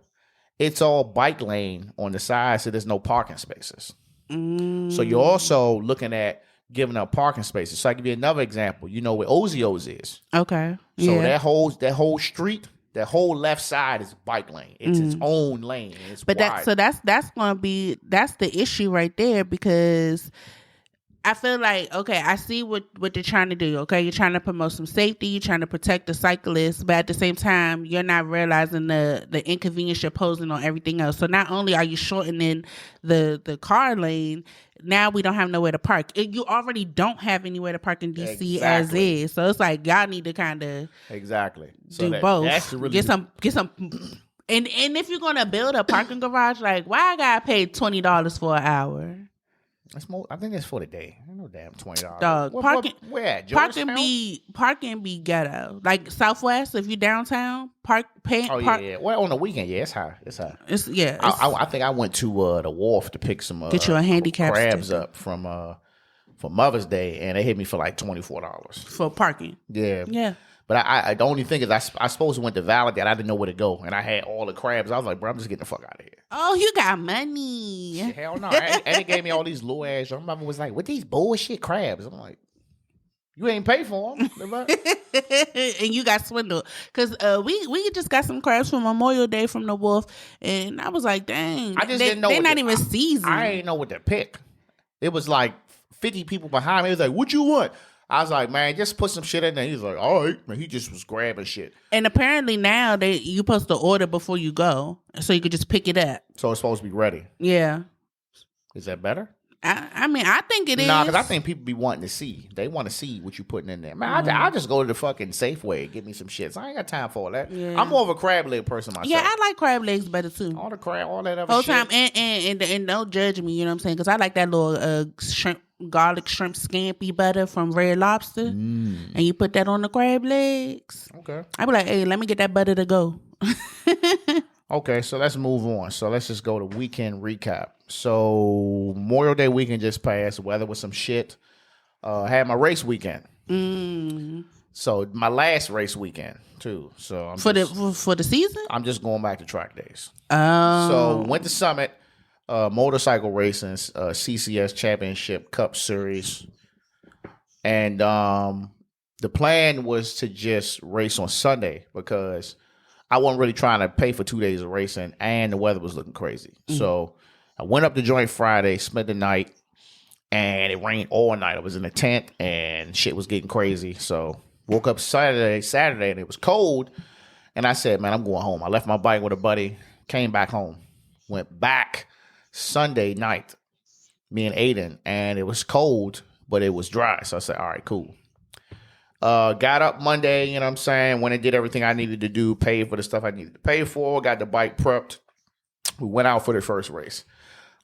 it's all bike lane on the side, so there's no parking spaces. So you're also looking at giving up parking spaces. So I give you another example. You know where Ozio's is. Okay. So that whole street, that whole left side is bike lane. It's its own lane. It's wide. That's gonna be the issue right there, because I feel like, okay, I see what they're trying to do. Okay, you're trying to promote some safety, you're trying to protect the cyclists, but at the same time, you're not realizing the inconvenience you're posing on everything else. So not only are you shortening the car lane, now we don't have nowhere to park. You already don't have anywhere to park in DC as is. So it's like y'all need to kind of do both. Really get some. And if you're gonna build a parking garage, like why I gotta pay $20 for an hour? That's more. I think that's for the day. I know damn $20. Dog, where at? Parking be ghetto. Like Southwest, if you downtown, park. Yeah. Well, on the weekend, yeah, it's high. I think I went to the wharf to pick some get you a handicap crabs sticker up from for Mother's Day, and they hit me for like $24 for parking. Yeah. Yeah. But I the only thing is I supposed to went to Validate. I didn't know where to go, and I had all the crabs. I was like, bro, I'm just getting the fuck out of here. Oh, you got money? Hell no! And they gave me all these little ass. My mother was like, "What these bullshit crabs?" I'm like, "You ain't pay for them." And you got swindled because we just got some crabs for Memorial Day from the Wolf, and I was like, "Dang, I just didn't know they're not even seasoned." I ain't know what to pick. It was like 50 people behind me. It was like, "What you want?" I was like, man, just put some shit in there. He was like, all right. Man, he just was grabbing shit. And apparently now you're supposed to order before you go, so you could just pick it up. So it's supposed to be ready. Yeah. Is that better? I mean, I think it is. Nah, because I think people be wanting to see. They want to see what you putting in there. Man, I just go to the fucking Safeway and get me some shit. So I ain't got time for all that. Yeah. I'm more of a crab leg person myself. Yeah, I like crab legs better too. All that other whole shit. Time and don't judge me. You know what I'm saying? Because I like that little garlic shrimp scampi butter from Red Lobster, and you put that on the crab legs. Okay. I be like, hey, let me get that butter to go. Okay, so let's move on. So let's just go to weekend recap. So Memorial Day weekend just passed. Weather was some shit. Had my race weekend. So my last race weekend too. So for the season, I'm just going back to track days. Oh. So went to Summit, motorcycle racing, CCS Championship Cup Series, and the plan was to just race on Sunday because I wasn't really trying to pay for 2 days of racing, and the weather was looking crazy. So I went up to joint Friday, spent the night, and it rained all night. I was in a tent, and shit was getting crazy. So woke up Saturday, and it was cold. And I said, man, I'm going home. I left my bike with a buddy, came back home, went back Sunday night, me and Aiden, and it was cold, but it was dry. So I said, all right, cool. Got up Monday, you know what I'm saying, went and did everything I needed to do, paid for the stuff I needed to pay for, got the bike prepped. We went out for the first race.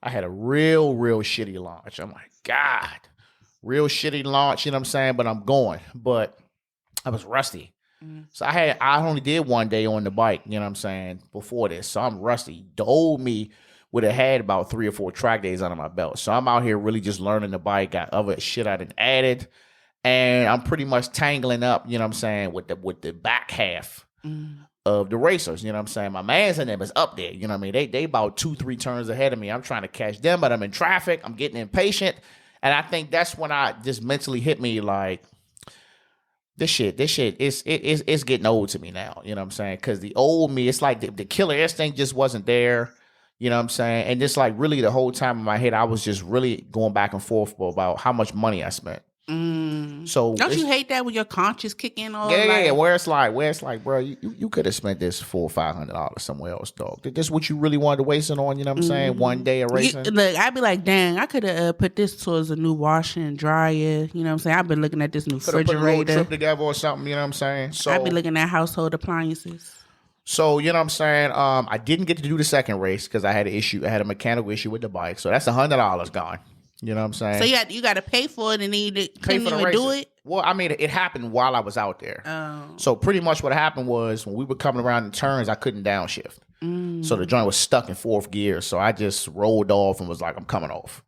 I had a real shitty launch. I'm like, God, real shitty launch, you know what I'm saying, but I'm going. But I was rusty. So I only did 1 day on the bike, you know what I'm saying, before this. So I'm rusty. The old me would have had about 3 or 4 track days under my belt. So I'm out here really just learning the bike, got other shit I done added. And I'm pretty much tangling up, you know what I'm saying, with the back half of the racers, you know what I'm saying. My man's in them is up there, you know what I mean. They about 2-3 turns ahead of me. I'm trying to catch them, but I'm in traffic. I'm getting impatient. And I think that's when I just mentally hit me like, this shit is getting old to me now, you know what I'm saying? Because the old me, it's like the killer instinct just wasn't there, you know what I'm saying? And just like really the whole time in my head, I was just really going back and forth about how much money I spent. So don't you hate that when your conscience kick in? Yeah. Where it's like, bro, you could have spent this $400 or $500 somewhere else, dog. This what you really wanted to waste it on? You know what I'm saying? 1 day of racing. Look, I'd be like, dang, I could have put this towards a new washer and dryer. You know what I'm saying? I've been looking at this new refrigerator. Put a little trip together or something. You know what I'm saying? So I'd be looking at household appliances. So, you know what I'm saying? I didn't get to do the second race because I had a mechanical issue with the bike. So that's $100 gone. You know what I'm saying? So you got to pay for it and then you couldn't even do it? Well, I mean, it happened while I was out there. Oh. So pretty much what happened was when we were coming around in turns, I couldn't downshift. So the joint was stuck in 4th gear. So I just rolled off and was like, I'm coming off.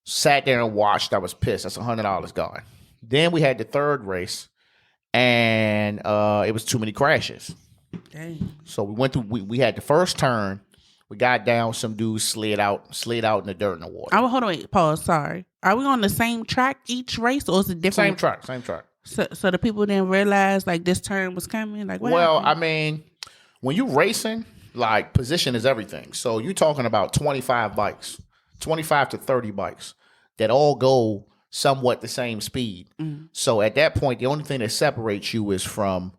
Sat there and watched. I was pissed. That's $100 gone. Then we had the third race and it was too many crashes. Dang. So we went through, we had the first turn. We got down, some dudes slid out in the dirt and the water. Hold on, wait, pause, sorry. Are we on the same track each race or is it different? Same track. So the people didn't realize like this turn was coming? Like what Well, happened? I mean, when you racing, like position is everything. So you're talking about 25 bikes, 25 to 30 bikes that all go somewhat the same speed. So at that point, the only thing that separates you is from,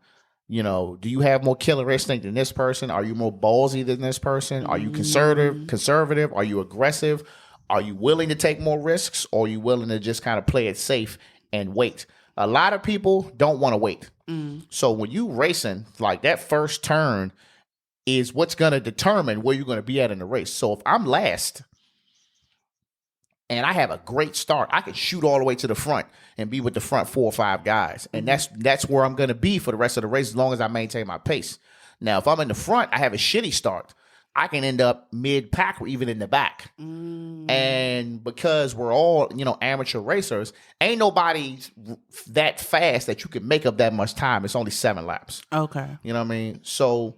you know, do you have more killer instinct than this person? Are you more ballsy than this person? Are you conservative? Are you aggressive? Are you willing to take more risks? Or are you willing to just kind of play it safe and wait? A lot of people don't want to wait. So when you racing, like that first turn is what's going to determine where you're going to be at in the race. So if I'm last and I have a great start, I can shoot all the way to the front and be with the front 4 or 5 guys. And that's where I'm going to be for the rest of the race as long as I maintain my pace. Now, if I'm in the front, I have a shitty start. I can end up mid-pack or even in the back. And because we're all, you know, amateur racers, ain't nobody that fast that you can make up that much time. It's only 7 laps. Okay. You know what I mean? So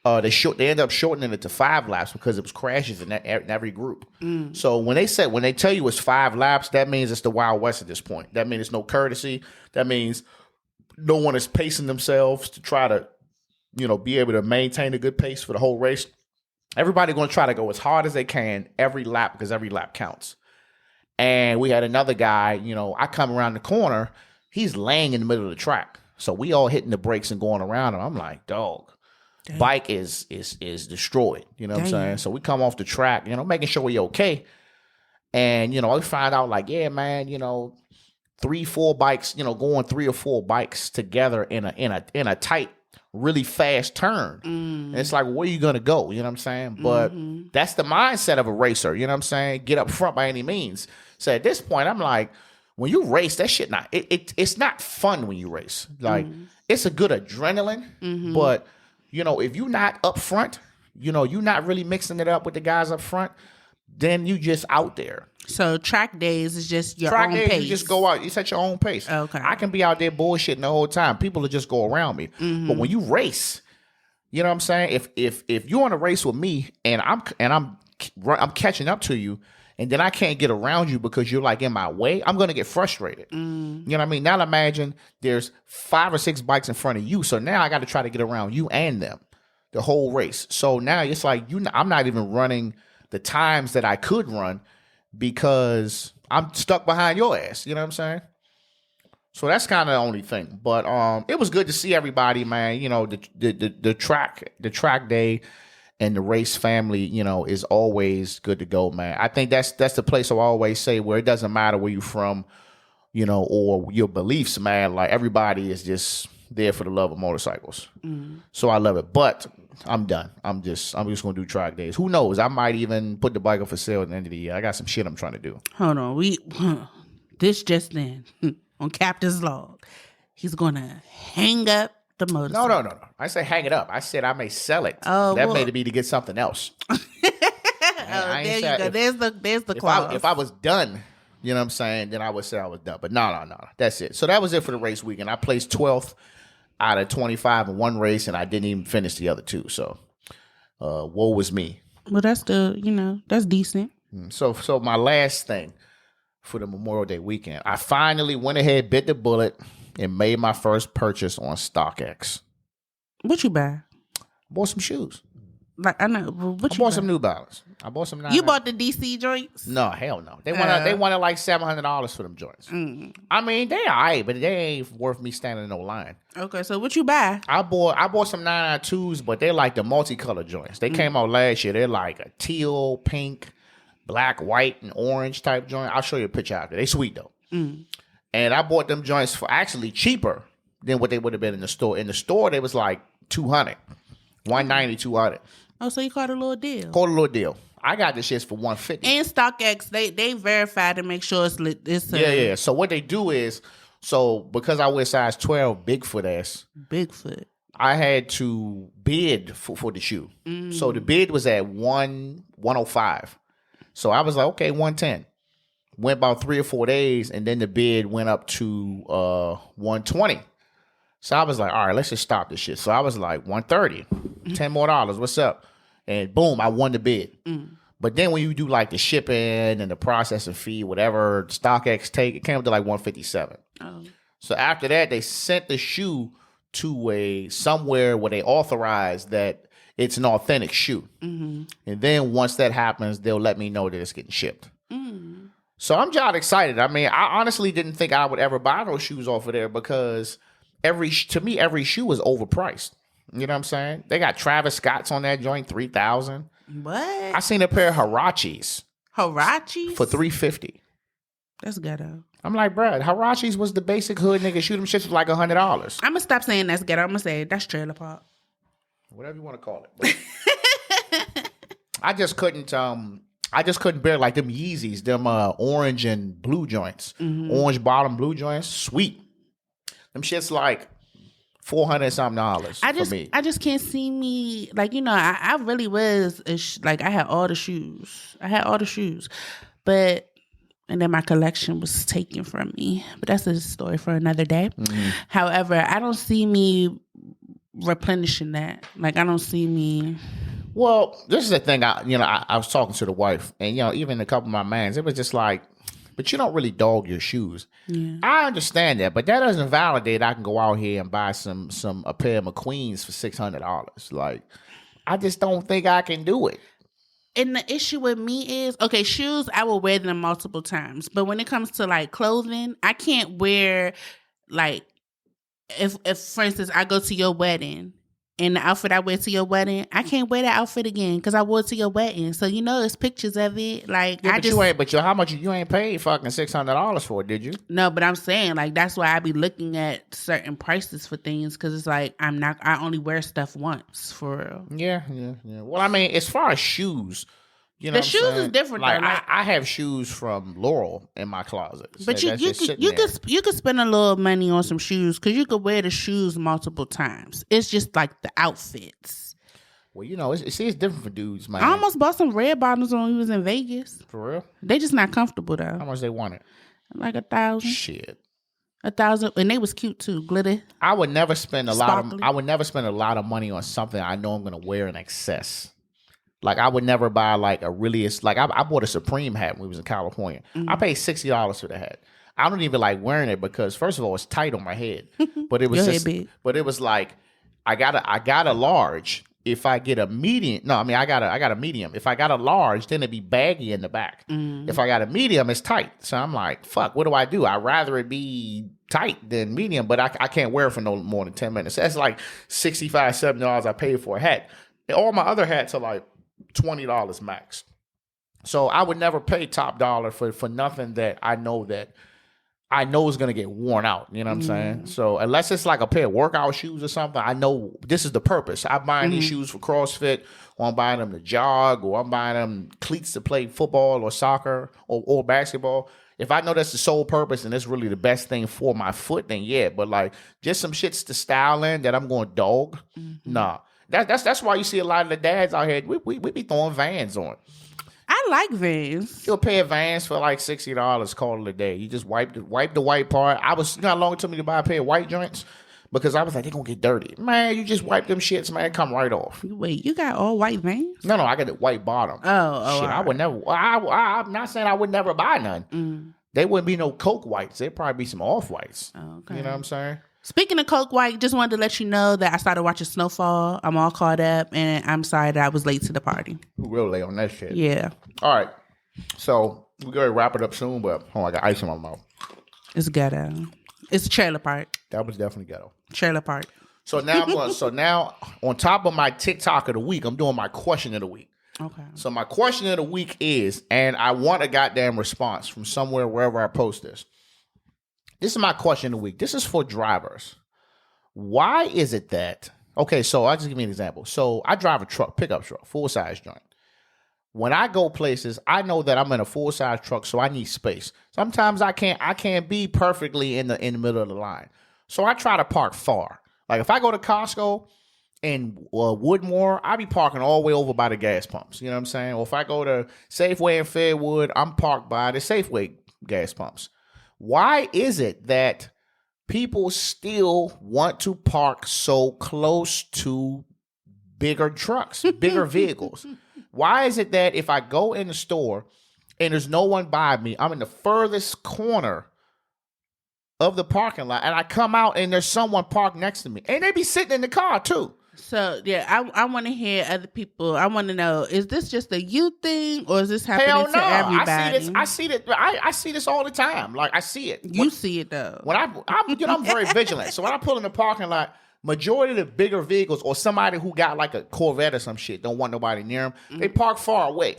they end up shortening it to 5 laps because it was crashes in every group. So when they tell you it's 5 laps, that means it's the Wild West at this point. That means it's no courtesy. That means no one is pacing themselves to try to, you know, be able to maintain a good pace for the whole race. Everybody going to try to go as hard as they can every lap because every lap counts. And we had another guy, you know, I come around the corner, he's laying in the middle of the track. So we all hitting the brakes and going around him. I'm like, dog. Dang. Bike is destroyed. You know what I'm saying? So we come off the track, you know, making sure we're okay. And, we find out like, yeah, man, 3-4 bikes, going 3 or 4 bikes together in a tight, really fast turn. And it's like, where are you gonna go? You know what I'm saying? But that's the mindset of a racer. You know what I'm saying? Get up front by any means. So at this point, I'm like, when you race, that shit it's not fun when you race. Like it's a good adrenaline, but if you're not up front, you're not really mixing it up with the guys up front, then you just out there. So track days is just your track own days, pace. You just go out. You set your own pace. Okay. I can be out there bullshitting the whole time. People will just go around me. But when you race, you know what I'm saying? If you're on a race with me and I'm catching up to you, and then I can't get around you because you're like in my way, I'm gonna get frustrated. You know what I mean? Now imagine there's 5 or 6 bikes in front of you, so now I got to try to get around you and them the whole race. So now it's like I'm not even running the times that I could run because I'm stuck behind your ass. You know what I'm saying? So that's kind of the only thing. But it was good to see everybody, man. The track day and the race family, is always good to go, man. I think that's the place I always say where it doesn't matter where you're from, or your beliefs, man. Like everybody is just there for the love of motorcycles. So I love it. But I'm done. I'm just gonna do track days. Who knows? I might even put the bike up for sale at the end of the year. I got some shit I'm trying to do. Hold on. This just then on Captain's log. He's gonna hang up the motorcycle. No. I say hang it up. I said I may sell it. Oh, that may be to get something else. There you go. There's the clause. If I was done, you know what I'm saying, then I would say I was done. But no. That's it. So that was it for the race weekend. I placed 12th out of 25 in one race, and I didn't even finish the other 2. So, woe was me. Well, that's that's decent. So my last thing for the Memorial Day weekend, I finally went ahead, bit the bullet, and made my first purchase on StockX. What you buy? Bought some shoes. Like I know. What I you bought buy? some New Balance. I bought some. You bought the DC joints? No, hell no. They wanted like $700 for them joints. I mean, they alright, but they ain't worth me standing in no line. Okay, so what you buy? I bought some 992s, but they're like the multicolored joints. They came out last year. They're like a teal, pink, black, white, and orange type joint. I'll show you a picture after. They sweet though. And I bought them joints for actually cheaper than what they would have been in the store. In the store, they was like $200, $190, $200. Oh, so you caught a little deal? Caught a little deal. I got the shits for $150. And StockX, they verify to make sure it's yeah. So what they do is, because I wear size 12 Bigfoot ass, I had to bid for the shoe. So the bid was at 105. So I was like, okay, 110. Went about 3 or 4 days, and then the bid went up to 120. So I was like, all right, let's just stop this shit. So I was like, 130, $10 more. What's up? And boom, I won the bid. But then when you do like the shipping and the processing fee, whatever StockX take, it came up to like 157. Oh. So after that, they sent the shoe to somewhere where they authorize that it's an authentic shoe. And then once that happens, they'll let me know that it's getting shipped. So I'm just excited. I mean, I honestly didn't think I would ever buy those shoes off of there because every shoe is overpriced. You know what I'm saying? They got Travis Scott's on that joint, $3,000. What? I seen a pair of Huaraches. Huaraches? For $350. That's ghetto. I'm like, bruh, Huaraches was the basic hood nigga shoe. Them shits was like $100. I'm gonna stop saying that's ghetto. I'm gonna say that's trailer park. Whatever you want to call it. I just couldn't bear like them Yeezys, them orange and blue joints. Orange bottom, blue joints, sweet. Them shits like $400 something for me. I just can't see me like I really was like I had all the shoes. And then my collection was taken from me. But that's a story for another day. However, I don't see me replenishing that. Like I don't see me. Well, this is the thing. I was talking to the wife, and even a couple of my mans, it was just like, but you don't really dog your shoes. Yeah. I understand that, but that doesn't validate I can go out here and buy a pair of McQueens for $600. Like, I just don't think I can do it. And the issue with me is, okay, shoes, I will wear them multiple times. But when it comes to like clothing, I can't wear like, if for instance, I go to your wedding and the outfit I wear to your wedding, I can't wear that outfit again because I wore it to your wedding. So there's pictures of it. Like how much you ain't paid fucking $600 for it, did you? No, but I'm saying like that's why I be looking at certain prices for things because it's like I only wear stuff once for real. Yeah. Well, I mean, as far as shoes. The shoes is different. Like, I have shoes from Laurel in my closet. But you could spend a little money on some shoes because you could wear the shoes multiple times. It's just like the outfits. Well, it's different for dudes, man. I almost bought some red bottoms when we was in Vegas. For real? They just not comfortable though. How much they want it? Like $1,000. Shit. 1,000, and they was cute too. Glitter. I would never spend a lot of money on something I know I'm gonna wear in excess. Like, I would never buy, like, I bought a Supreme hat when we was in California. Mm-hmm. I paid $60 for the hat. I don't even like wearing it because, first of all, it's tight on my head. But it was like, I got a large. If I get a medium, I got a medium. If I got a large, then it'd be baggy in the back. Mm-hmm. If I got a medium, it's tight. So I'm like, fuck, what do? I'd rather it be tight than medium, but I can't wear it for no more than 10 minutes. That's like $65, $70 I paid for a hat. And all my other hats are like $20 max. So I would never pay top dollar for nothing that I know is going to get worn out. You know what I'm saying? So unless it's like a pair of workout shoes or something, I know this is the purpose. I'm buying these shoes for CrossFit, or I'm buying them to jog, or I'm buying them cleats to play football or soccer or basketball. If I know that's the sole purpose and it's really the best thing for my foot, then yeah. But like just some shits to style in that I'm going dog, nah. That's why you see a lot of the dads out here. We be throwing Vans on. I like Vans. You'll pay a Vans for like $60, call it a day. You just wipe the white part. How long it took me to buy a pair of white joints? Because I was like, they're going to get dirty. Man, you just wipe them shits, man, come right off. Wait, you got all white Vans? No, I got the white bottom. Oh. Shit, I would never. I'm not saying I would never buy none. There wouldn't be no Coke whites. There'd probably be some off whites. Oh, okay. You know what I'm saying? Speaking of Coke White, just wanted to let you know that I started watching Snowfall. I'm all caught up, and I'm sorry that I was late to the party. We real late on that shit. Yeah. All right. So we're going to wrap it up soon, but I got ice in my mouth. It's ghetto. It's a trailer park. That was definitely ghetto. Trailer park. So now now on top of my TikTok of the week, I'm doing my question of the week. Okay. So my question of the week is, and I want a goddamn response from somewhere, wherever I post this. This is my question of the week. This is for drivers. Why is it that, okay, so I'll just give you an example. So I drive a truck, pickup truck, full-size joint. When I go places, I know that I'm in a full-size truck, so I need space. Sometimes I can't be perfectly in the middle of the line. So I try to park far. Like if I go to Costco in Woodmore, I be parking all the way over by the gas pumps. You know what I'm saying? Or if I go to Safeway in Fairwood, I'm parked by the Safeway gas pumps. Why is it that people still want to park so close to bigger trucks, bigger vehicles? Why is it that if I go in the store and there's no one by me, I'm in the furthest corner of the parking lot, and I come out and there's someone parked next to me, and they be sitting in the car too? So yeah, I want to hear other people. I want to know: is this just a you thing, or is this happening to everybody? I see this all the time. Like I see it. You see it though. When I'm very vigilant. So when I pull in the parking lot, majority of the bigger vehicles or somebody who got like a Corvette or some shit don't want nobody near them. They park far away,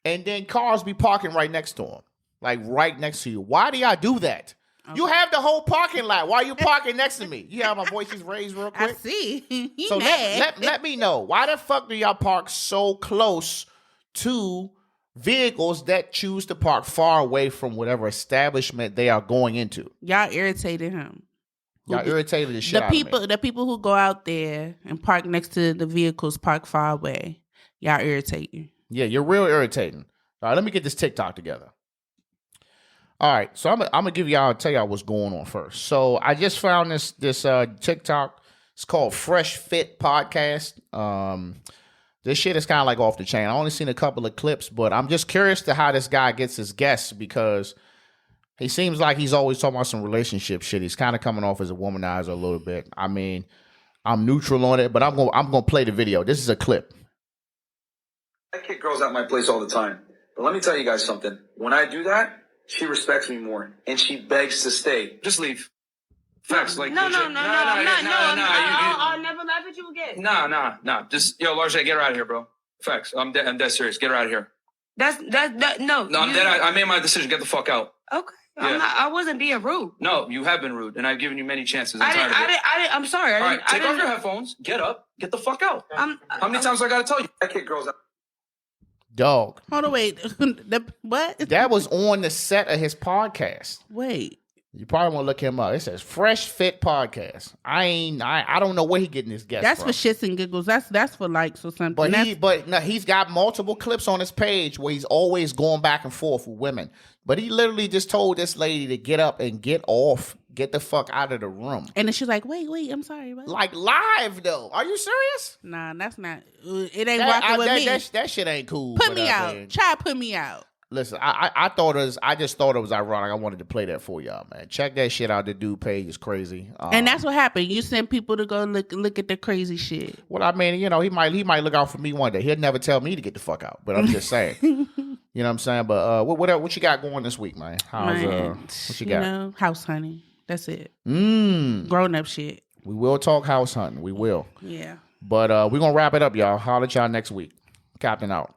and then cars be parking right next to them, like right next to you. Why do y'all do that? Okay. You have the whole parking lot. Why are you parking next to me? You have my voice just raised real quick? I see. So let me know. Why the fuck do y'all park so close to vehicles that choose to park far away from whatever establishment they are going into? Y'all irritated him. Y'all irritated the shit out of me. The people who go out there and park next to the vehicles park far away, y'all irritate you. Yeah, you're real irritating. All right, let me get this TikTok together. All right, so I'm gonna tell y'all what's going on first. So I just found this TikTok. It's called FreshFit Podcast. This shit is kind of like off the chain. I only seen a couple of clips, but I'm just curious to how this guy gets his guests because he seems like he's always talking about some relationship shit. He's kind of coming off as a womanizer a little bit. I mean, I'm neutral on it, but I'm gonna play the video. This is a clip. I kick girls out my place all the time, but let me tell you guys something. When I do that, she respects me more, and she begs to stay. Just leave. Facts, like no. I'll never let what you would get. Nah. Just Large, get her out of here, bro. Facts. I'm dead serious. Get her out of here. That's no. No, I'm dead. I made my decision. Get the fuck out. Okay. Yeah. I wasn't being rude. No, you have been rude, and I've given you many chances. I didn't. I'm sorry. All right, take off your headphones. Get up. Get the fuck out. How many times I gotta tell you? That kid girls out. Dog. Hold on, wait. What? That was on the set of his podcast. Wait. You probably want to look him up. It says FreshFit Podcast. I don't know where he getting this guest That's from. for shits and giggles. That's for likes or something. But he's got multiple clips on his page where he's always going back and forth with women. But he literally just told this lady to get up and get off, get the fuck out of the room. And then she's like, wait, I'm sorry. What? Like live though. Are you serious? Nah, that's not. It ain't rocking with me. That shit ain't cool. Put me out. Try to put me out. Listen, I just thought it was ironic. I wanted to play that for y'all, man. Check that shit out. The dude page is crazy. And that's what happened. You send people to go look at the crazy shit. Well, I mean, he might look out for me one day. He'll never tell me to get the fuck out. But I'm just saying. You know what I'm saying? But what you got going this week, man? What you got? House hunting. That's it. Grown up shit. We will talk house hunting. We will. Yeah. But we're gonna wrap it up, y'all. Holler at y'all next week. Captain out.